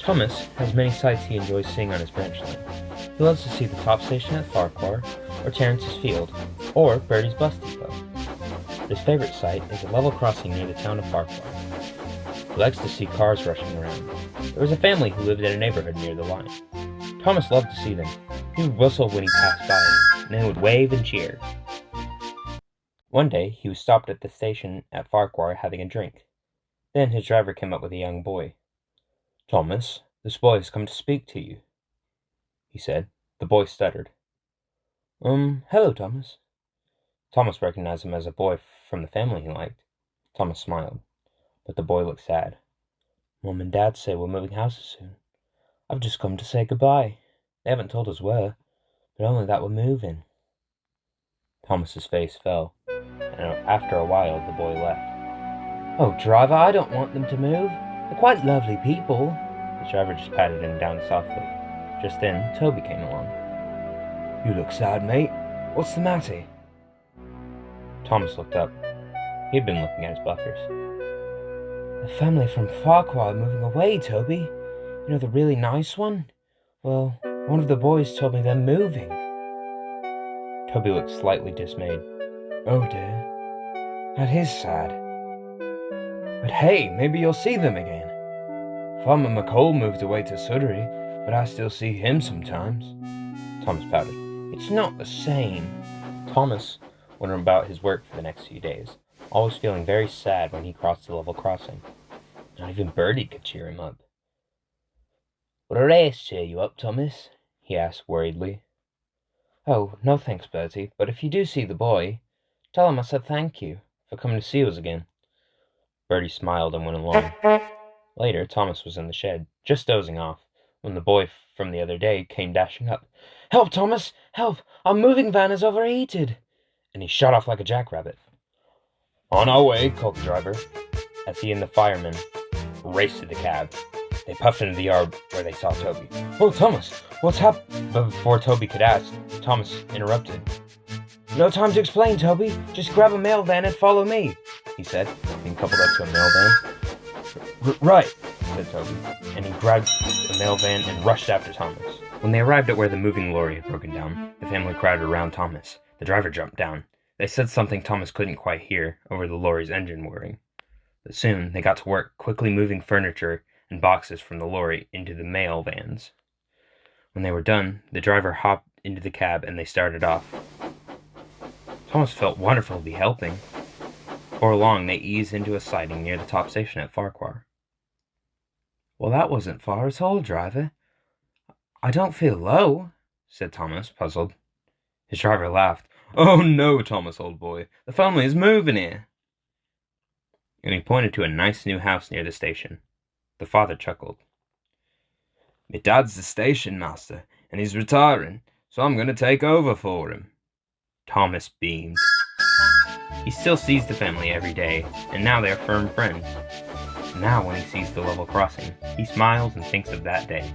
Thomas has many sights he enjoys seeing on his branch line. He loves to see the top station at Farquhar, or Terrence's Field, or Bertie's bus depot. His favorite sight is a level crossing near the town of Farquhar. He likes to see cars rushing around. There was a family who lived in a neighborhood near the line. Thomas loved to see them. He would whistle when he passed by, and they would wave and cheer. One day, he was stopped at the station at Farquhar having a drink. Then his driver came up with a young boy. "Thomas, this boy has come to speak to you," he said. The boy stuttered. Hello, Thomas." Thomas recognized him as a boy from the family he liked. Thomas smiled, but the boy looked sad. "Mom and Dad say we're moving houses soon. I've just come to say goodbye. They haven't told us where, but only that we're moving." Thomas's face fell, and after a while the boy left. "Oh, driver, I don't want them to move. They're quite lovely people." The driver just patted him down softly. Just then, Toby came along. "You look sad, mate. What's the matter?" Thomas looked up. He'd been looking at his buffers. "The family from Farquhar are moving away, Toby. You know, the really nice one? Well, one of the boys told me they're moving." Toby looked slightly dismayed. "Oh dear. That is sad. But hey, maybe you'll see them again. Farmer McCall moved away to Sudbury, but I still see him sometimes." Thomas pouted. "It's not the same." Thomas went about his work for the next few days, always feeling very sad when he crossed the level crossing. Not even Bertie could cheer him up. "Would a race cheer you up, Thomas?" he asked worriedly. "Oh, no thanks, Bertie, but if you do see the boy, tell him I said thank you for coming to see us again." Bertie smiled and went along. Later, Thomas was in the shed, just dozing off, when the boy from the other day came dashing up. "Help, Thomas! Help! Our moving van is overheated!" And he shot off like a jackrabbit. "On our way," called the driver, as he and the fireman raced to the cab. They puffed into the yard where they saw Toby. "Oh, Thomas, what's happened?" But before Toby could ask, Thomas interrupted. "No time to explain, Toby. Just grab a mail van and follow me," he said, being coupled up to a mail van. Right," said Toby, and he grabbed the mail van and rushed after Thomas. When they arrived at where the moving lorry had broken down, the family crowded around Thomas. The driver jumped down. They said something Thomas couldn't quite hear over the lorry's engine whirring. But soon they got to work quickly moving furniture and boxes from the lorry into the mail vans. When they were done, the driver hopped into the cab and they started off. Thomas felt wonderful to be helping. Before long, they eased into a siding near the top station at Farquhar. "Well, that wasn't far at all, driver. I don't feel low," said Thomas, puzzled. His driver laughed. "Oh no, Thomas, old boy, the family is moving here." And he pointed to a nice new house near the station. The father chuckled. "Me dad's the station master, and he's retiring, so I'm going to take over for him." Thomas beamed. He still sees the family every day, and now they are firm friends. Now when he sees the level crossing, he smiles and thinks of that day.